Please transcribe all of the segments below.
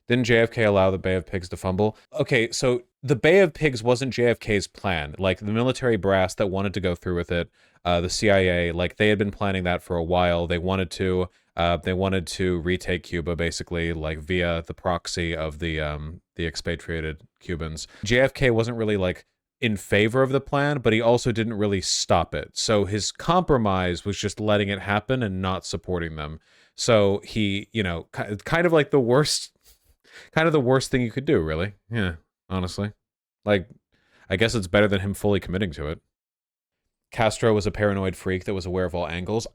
Didn't JFK allow the Bay of Pigs to fumble? Okay, so the Bay of Pigs wasn't JFK's plan. Like the military brass that wanted to go through with it, the CIA, like they had been planning that for a while. They wanted to retake Cuba basically, like via the proxy of the expatriated Cubans. JFK wasn't really like in favor of the plan, but he also didn't really stop it. So his compromise was just letting it happen and not supporting them. So he, kind of like the worst thing you could do, really. Yeah, honestly. Like, I guess it's better than him fully committing to it. Castro was a paranoid freak that was aware of all angles.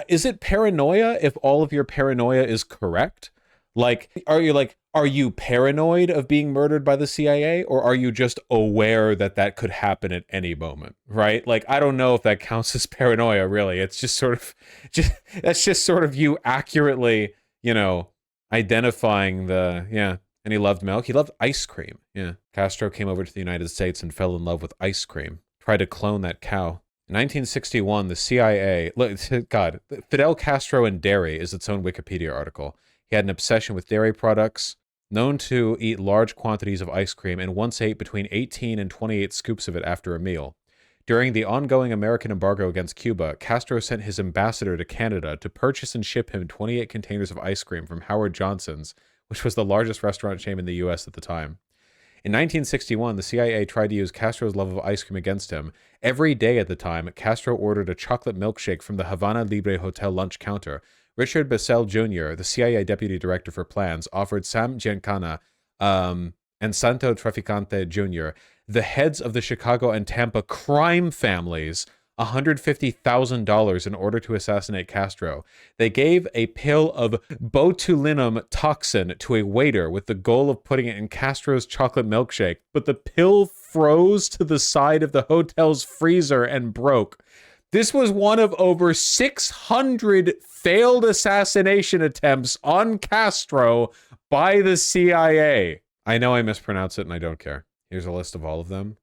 Is it paranoia if all of your paranoia is correct? Are you paranoid of being murdered by the CIA, or are you just aware that that could happen at any moment, right? Like, I don't know if that counts as paranoia, really. It's just that's just sort of you accurately, identifying yeah. And he loved milk. He loved ice cream. Yeah. Castro came over to the United States and fell in love with ice cream. Tried to clone that cow. In 1961, the CIA, look, God, Fidel Castro and dairy is its own Wikipedia article. He had an obsession with dairy products, known to eat large quantities of ice cream, and once ate between 18 and 28 scoops of it after a meal. During the ongoing American embargo against Cuba, Castro sent his ambassador to Canada to purchase and ship him 28 containers of ice cream from Howard Johnson's, which was the largest restaurant chain in the U.S. at the time. In 1961, the CIA tried to use Castro's love of ice cream against him. Every day at the time, Castro ordered a chocolate milkshake from the Havana Libre Hotel lunch counter. Richard Bissell Jr., the CIA deputy director for plans, offered Sam Giancana and Santo Traficante Jr., the heads of the Chicago and Tampa crime families, $150,000 in order to assassinate Castro. They gave a pill of botulinum toxin to a waiter with the goal of putting it in Castro's chocolate milkshake, but the pill froze to the side of the hotel's freezer and broke. This was one of over 600 failed assassination attempts on Castro by the CIA. I know I mispronounce it and I don't care. Here's a list of all of them.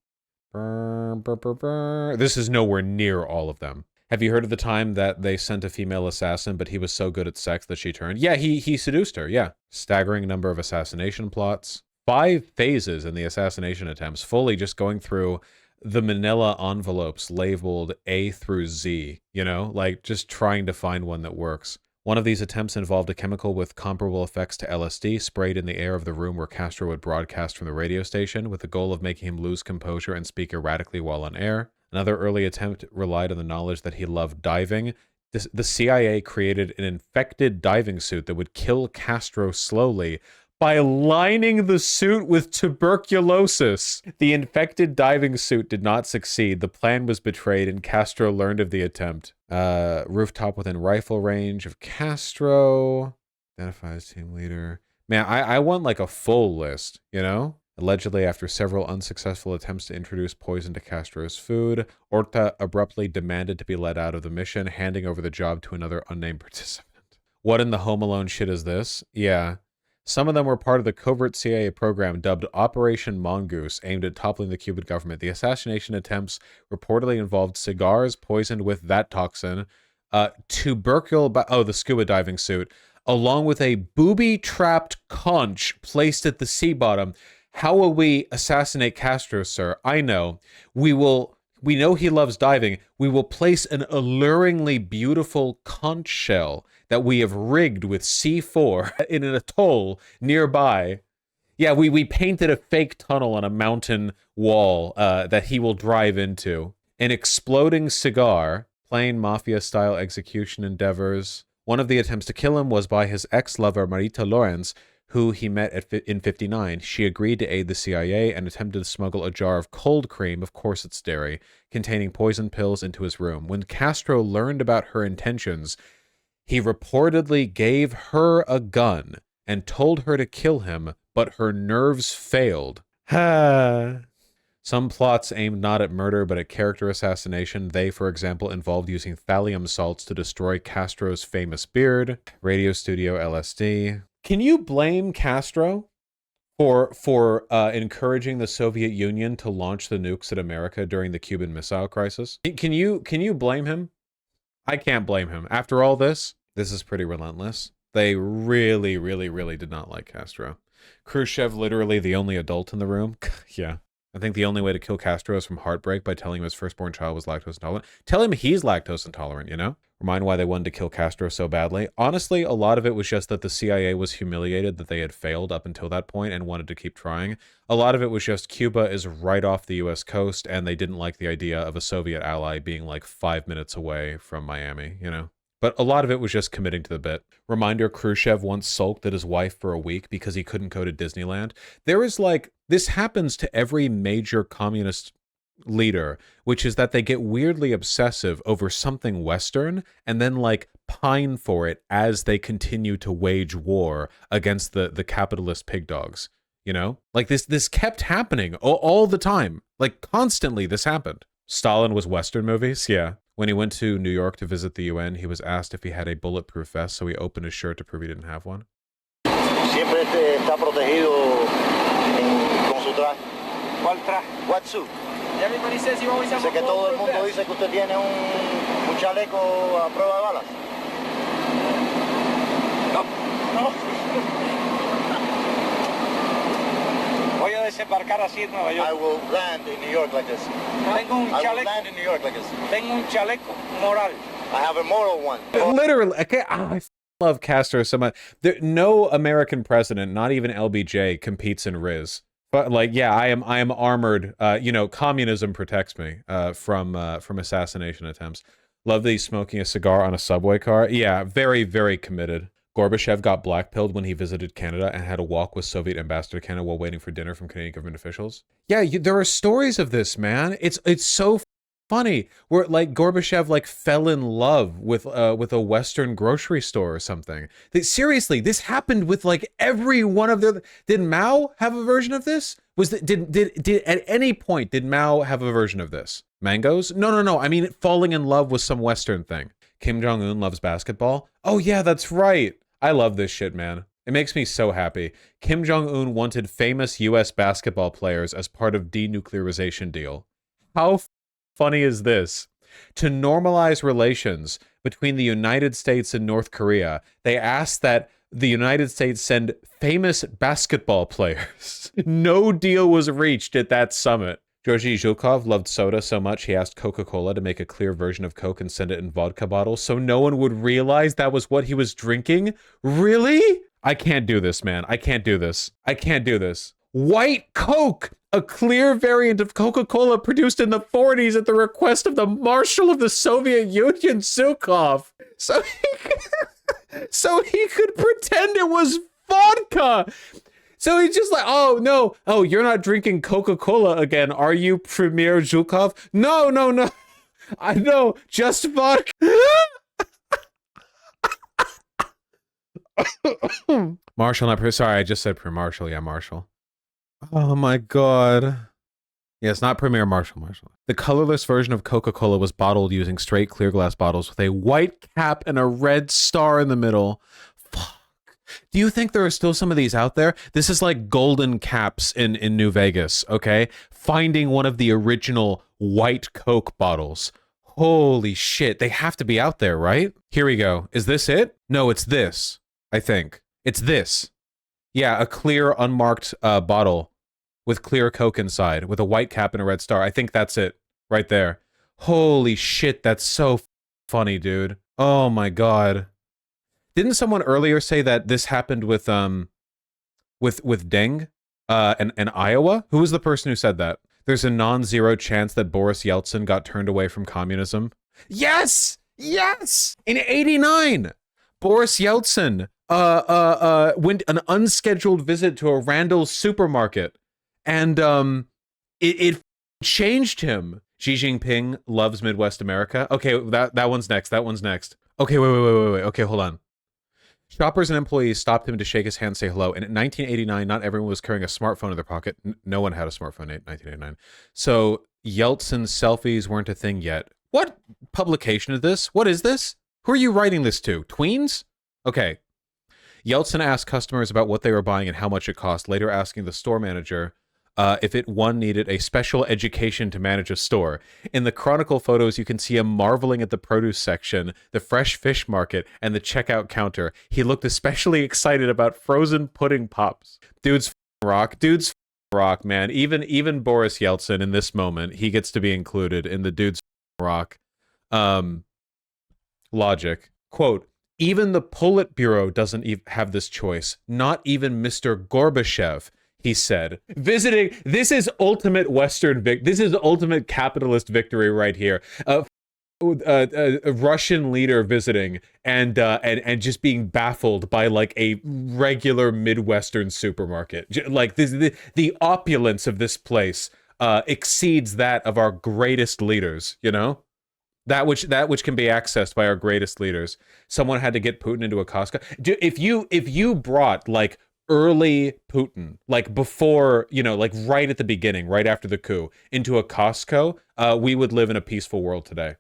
This is nowhere near all of them. Have you heard of the time that they sent a female assassin, but he was so good at sex that she turned? Yeah, he seduced her, yeah. Staggering number of assassination plots. 5 phases in the assassination attempts, fully just going through the manila envelopes labeled A through Z, like just trying to find one that works. One of these attempts involved a chemical with comparable effects to LSD sprayed in the air of the room where Castro would broadcast from the radio station with the goal of making him lose composure and speak erratically while on air. Another early attempt relied on the knowledge that he loved diving. The CIA created an infected diving suit that would kill Castro slowly by lining the suit with tuberculosis. The infected diving suit did not succeed. The plan was betrayed and Castro learned of the attempt. Rooftop within rifle range of Castro. Identifies team leader. Man, I want like a full list, Allegedly, after several unsuccessful attempts to introduce poison to Castro's food, Horta abruptly demanded to be let out of the mission, handing over the job to another unnamed participant. What in the Home Alone shit is this? Yeah. Some of them were part of the covert CIA program dubbed Operation Mongoose, aimed at toppling the Cuban government. The assassination attempts reportedly involved cigars poisoned with that toxin, the scuba diving suit, along with a booby-trapped conch placed at the sea bottom. How will we assassinate Castro, sir? I know. We know he loves diving. We will place an alluringly beautiful conch shell that we have rigged with C4 in an atoll nearby. Yeah, we painted a fake tunnel on a mountain wall that he will drive into. An exploding cigar, plain mafia-style execution endeavors. One of the attempts to kill him was by his ex-lover Marita Lawrence, who he met in 59. She agreed to aid the CIA and attempted to smuggle a jar of cold cream, of course it's dairy, containing poison pills into his room. When Castro learned about her intentions, he reportedly gave her a gun and told her to kill him, but her nerves failed. Some plots aimed not at murder, but at character assassination. They, for example, involved using thallium salts to destroy Castro's famous beard. Radio studio LSD. Can you blame Castro for encouraging the Soviet Union to launch the nukes at America during the Cuban Missile Crisis? Can you blame him? I can't blame him. After all this is pretty relentless. They really, really, really did not like Castro. Khrushchev literally the only adult in the room. Yeah. I think the only way to kill Castro is from heartbreak by telling him his firstborn child was lactose intolerant. Tell him he's lactose intolerant, you know? Remind why they wanted to kill Castro so badly. Honestly, a lot of it was just that the CIA was humiliated that they had failed up until that point and wanted to keep trying. A lot of it was just Cuba is right off the US coast and they didn't like the idea of a Soviet ally being like 5 minutes away from Miami, you know? But a lot of it was just committing to the bit. Reminder, Khrushchev once sulked at his wife for a week because he couldn't go to Disneyland. There is like, this happens to every major communist leader, which is that they get weirdly obsessive over something Western and then like pine for it as they continue to wage war against the capitalist pig dogs. You know, like this kept happening all the time, like constantly this happened. Stalin was Western movies. Yeah. When he went to New York to visit the UN, he was asked if he had a bulletproof vest, so he opened his shirt to prove he didn't have one. Siempre está protegido con su traje. ¿Cuál traje? What suit? Everybody says you always have a bulletproof vest. Sé que todo el mundo dice que usted tiene un chaleco a prueba de balas. No. Voy a desembarcar así en Nueva York. I will land in New York like this. Tengo un chaleco. I will land in New York like this. Tengo un chaleco moral. I have a moral one. Literally, okay, I love Castro so much. No American president, not even LBJ, competes in Riz. But like, yeah, I am armored. You know, communism protects me from assassination attempts. Love that he's smoking a cigar on a subway car. Yeah, very, very committed. Gorbachev got blackpilled when he visited Canada and had a walk with Soviet ambassador to Canada while waiting for dinner from Canadian government officials. Yeah, there are stories of this, man. It's so funny where like Gorbachev like fell in love with a Western grocery store or something. Seriously, this happened with like every one of their. Did Mao have a version of this? Did at any point did Mao have a version of this? Mangoes? No. I mean, falling in love with some Western thing. Kim Jong-un loves basketball. Oh yeah, that's right. I love this shit, man. It makes me so happy. Kim Jong-un wanted famous US basketball players as part of denuclearization deal. How funny is this? To normalize relations between the United States and North Korea, they asked that the United States send famous basketball players. No deal was reached at that summit. Georgy Zhukov loved soda so much he asked Coca-Cola to make a clear version of Coke and send it in vodka bottles so no one would realize that was what he was drinking? Really? I can't do this, man. I can't do this. I can't do this. White Coke! A clear variant of Coca-Cola produced in the 40s at the request of the Marshal of the Soviet Union, Zhukov. So he could pretend it was vodka! So he's just like, oh, no. Oh, you're not drinking Coca-Cola again, are you, Premier Zhukov? No. I know, just vodka. Marshall, not sorry, I just said Premier Marshall. Yeah, Marshall. Oh, my God. Yeah, it's not Premier Marshall. The colorless version of Coca-Cola was bottled using straight clear glass bottles with a white cap and a red star in the middle. Do you think there are still some of these out there? This is like golden caps in New Vegas, okay? Finding one of the original white Coke bottles. Holy shit, they have to be out there, right? Here we go. Is this it? No, it's this, I think. It's this. Yeah, a clear, unmarked bottle with clear Coke inside with a white cap and a red star. I think that's it right there. Holy shit, that's so funny, dude. Oh my God. Didn't someone earlier say that this happened with Deng and Iowa? Who was the person who said that? There's a non-zero chance that Boris Yeltsin got turned away from communism. Yes! Yes! In '89, Boris Yeltsin went an unscheduled visit to a Randall's supermarket, and it changed him. Xi Jinping loves Midwest America. Okay, that one's next. That one's next. Okay, wait. Okay, hold on. Shoppers and employees stopped him to shake his hand and say hello. And in 1989, not everyone was carrying a smartphone in their pocket. No one had a smartphone in 1989. So Yeltsin's selfies weren't a thing yet. What publication is this? What is this? Who are you writing this to? Tweens? Okay. Yeltsin asked customers about what they were buying and how much it cost, later asking the store manager, if one needed a special education to manage a store. In the Chronicle photos, you can see him marveling at the produce section, the fresh fish market, and the checkout counter. He looked especially excited about frozen pudding pops. Dude's rock. Dude's rock, man. Even Boris Yeltsin in this moment, he gets to be included in the dude's rock logic. Quote, even the Politburo doesn't have this choice. Not even Mr. Gorbachev, he said. This is ultimate Western this is ultimate capitalist victory right here. A Russian leader visiting and just being baffled by like a regular Midwestern supermarket. Like the opulence of this place exceeds that of our greatest leaders, you know? That which can be accessed by our greatest leaders. Someone had to get Putin into a Costco. If you brought like early Putin, like before, you know, like right at the beginning, right after the coup, into a Costco, we would live in a peaceful world today.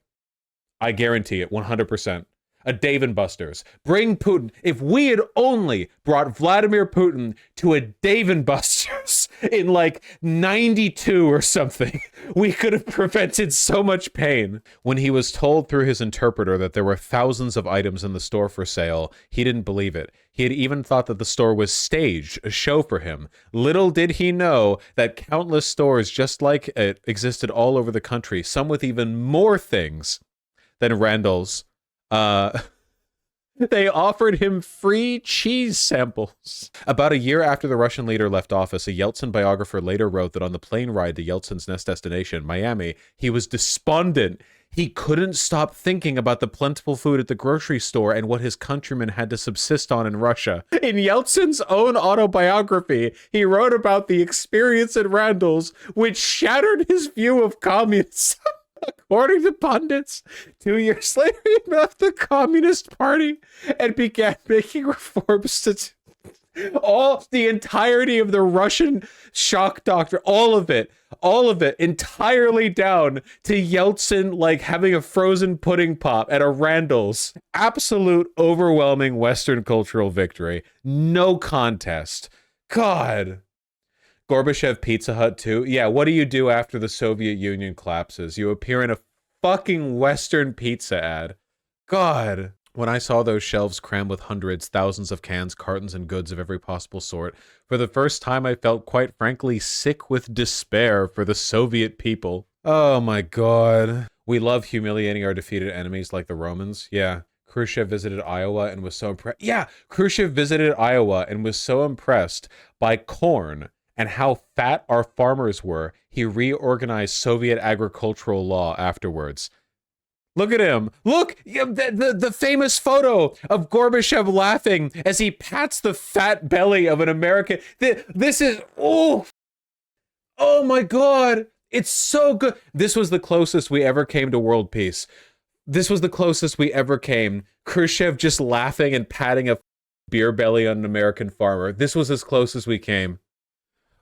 I guarantee it, 100%. A Dave & Buster's. Bring Putin. If we had only brought Vladimir Putin to a Dave & Buster's in like 92 or something, we could have prevented so much pain. When he was told through his interpreter that there were thousands of items in the store for sale, he didn't believe it. He had even thought that the store was staged, a show for him. Little did he know that countless stores just like it existed all over the country, some with even more things than Randall's. They offered him free cheese samples. About a year after the Russian leader left office, a Yeltsin biographer later wrote that on the plane ride to Yeltsin's next destination, Miami, he was despondent. He couldn't stop thinking about the plentiful food at the grocery store and what his countrymen had to subsist on in Russia. In Yeltsin's own autobiography, he wrote about the experience at Randall's, which shattered his view of communism. According to pundits, 2 years later, he left the Communist Party and began making reforms to the entirety of the Russian shock doctrine, all of it, entirely down to Yeltsin like having a frozen pudding pop at a Randall's. Absolute overwhelming Western cultural victory. No contest. God. Gorbachev Pizza Hut too. Yeah, what do you do after the Soviet Union collapses? You appear in a fucking Western pizza ad. God. When I saw those shelves crammed with hundreds, thousands of cans, cartons, and goods of every possible sort, for the first time I felt quite frankly sick with despair for the Soviet people. Oh my God. We love humiliating our defeated enemies like the Romans. Yeah. Khrushchev visited Iowa and was so impressed. Yeah, Khrushchev visited Iowa and was so impressed by corn and how fat our farmers were, he reorganized Soviet agricultural law afterwards. Look at him. Look, the famous photo of Gorbachev laughing as he pats the fat belly of an American. This is, oh my God. It's so good. This was the closest we ever came to world peace. This was the closest we ever came. Khrushchev just laughing and patting a beer belly on an American farmer. This was as close as we came.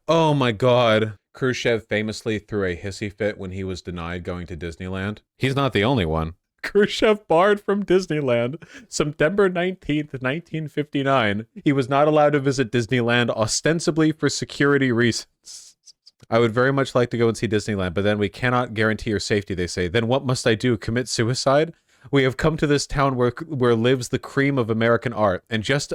Oh my God. Khrushchev famously threw a hissy fit when he was denied going to Disneyland. He's not the only one. Khrushchev barred from Disneyland. September 19th, 1959. He was not allowed to visit Disneyland ostensibly for security reasons. I would very much like to go and see Disneyland, but then we cannot guarantee your safety, they say. Then what must I do? Commit suicide? We have come to this town where lives the cream of American art. And just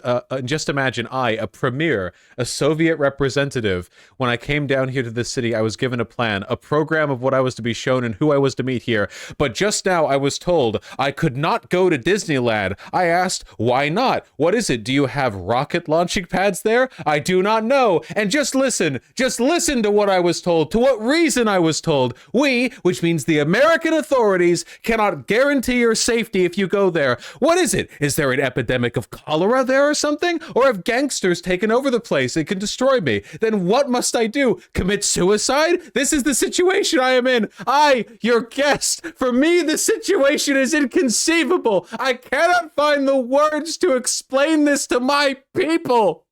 imagine I, a premier, a Soviet representative, when I came down here to this city, I was given a plan, a program of what I was to be shown and who I was to meet here. But just now I was told I could not go to Disneyland. I asked, why not? What is it? Do you have rocket launching pads there? I do not know. And just listen to what I was told, to what reason I was told. We, which means the American authorities, cannot guarantee your safety if you go there. What is it? Is there an epidemic of cholera there or something? Or have gangsters taken over the place and can destroy me? Then what must I do? Commit suicide? This is the situation I am in. I, your guest. For me, the situation is inconceivable. I cannot find the words to explain this to my people.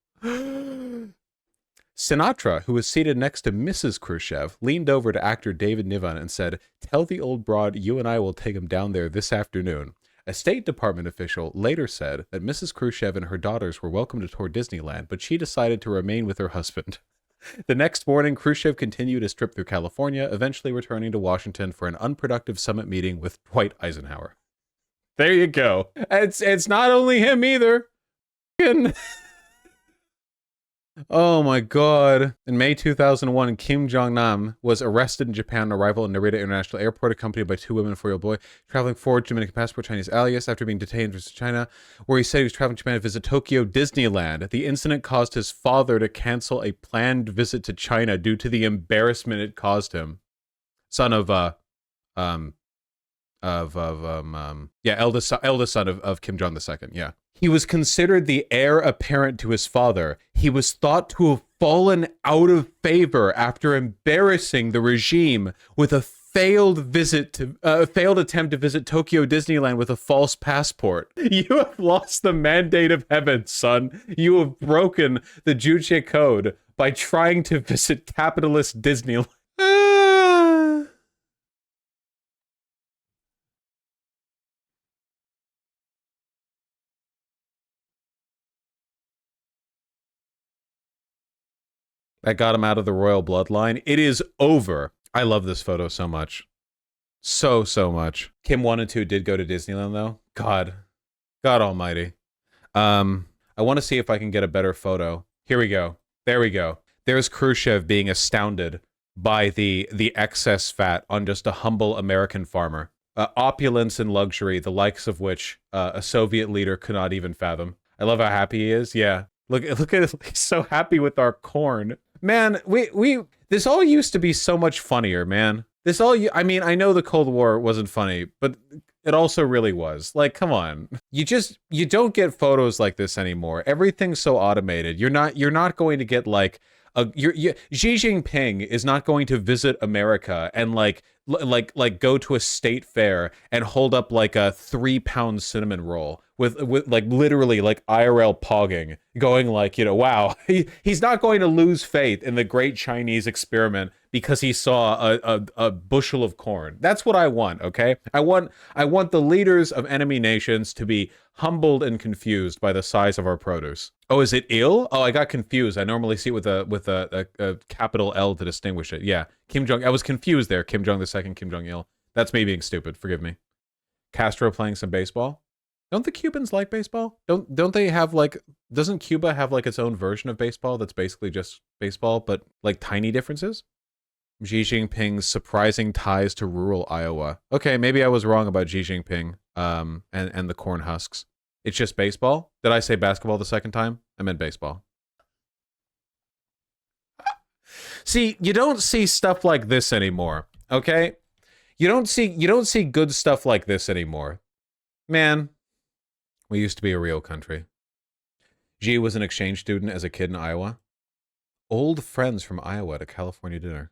Sinatra, who was seated next to Mrs. Khrushchev, leaned over to actor David Niven and said, "Tell the old broad you and I will take him down there this afternoon." A State Department official later said that Mrs. Khrushchev and her daughters were welcome to tour Disneyland, but she decided to remain with her husband. The next morning, Khrushchev continued his trip through California, eventually returning to Washington for an unproductive summit meeting with Dwight Eisenhower. There you go. It's not only him either. Oh my god. In May 2001, Kim Jong-nam was arrested in Japan on arrival at Narita International Airport, accompanied by 2 women and 4-year-old boy, traveling forward Dominican passport, Chinese alias, after being detained in China, where he said he was traveling to Japan to visit Tokyo Disneyland. The incident caused his father to cancel a planned visit to China due to the embarrassment it caused him. Son of, eldest son of Kim Jong II, yeah. He was considered the heir apparent to his father. He was thought to have fallen out of favor after embarrassing the regime with a failed attempt to visit Tokyo Disneyland with a false passport. You have lost the mandate of heaven, son. You have broken the Juche code by trying to visit capitalist Disneyland. That got him out of the royal bloodline. It is over. I love this photo so much. So much. Kim 1 and 2 did go to Disneyland, though. God almighty. I want to see if I can get a better photo. Here we go. There we go. There's Khrushchev being astounded by the excess fat on just a humble American farmer. Opulence and luxury, the likes of which a Soviet leader could not even fathom. I love how happy he is. Yeah. Look at it. He's so happy with our corn. Man, this all used to be so much funnier, man. I mean, I know the Cold War wasn't funny, but it also really was. Like, come on. You don't get photos like this anymore. Everything's so automated. You're not going to get like Xi Jinping is not going to visit America and like go to a state fair and hold up like a 3-pound cinnamon roll with like literally like IRL pogging, going like, you know, wow, he's not going to lose faith in the great Chinese experiment because he saw a bushel of corn. That's what I want, okay? I want the leaders of enemy nations to be humbled and confused by the size of our produce. Oh, is it ill? Oh, I got confused. I normally see it with a capital L to distinguish it. Yeah, Kim Jong. I was confused there. Kim Jong II, Kim Jong Il. That's me being stupid. Forgive me. Castro playing some baseball. Don't the Cubans like baseball? Don't they have like? Doesn't Cuba have like its own version of baseball that's basically just baseball, but like tiny differences? Xi Jinping's surprising ties to rural Iowa. Okay, maybe I was wrong about Xi Jinping and the corn husks. It's just baseball? Did I say basketball the second time? I meant baseball. See, you don't see stuff like this anymore, okay? You don't see good stuff like this anymore. Man, we used to be a real country. Xi was an exchange student as a kid in Iowa. Old friends from Iowa to California dinner.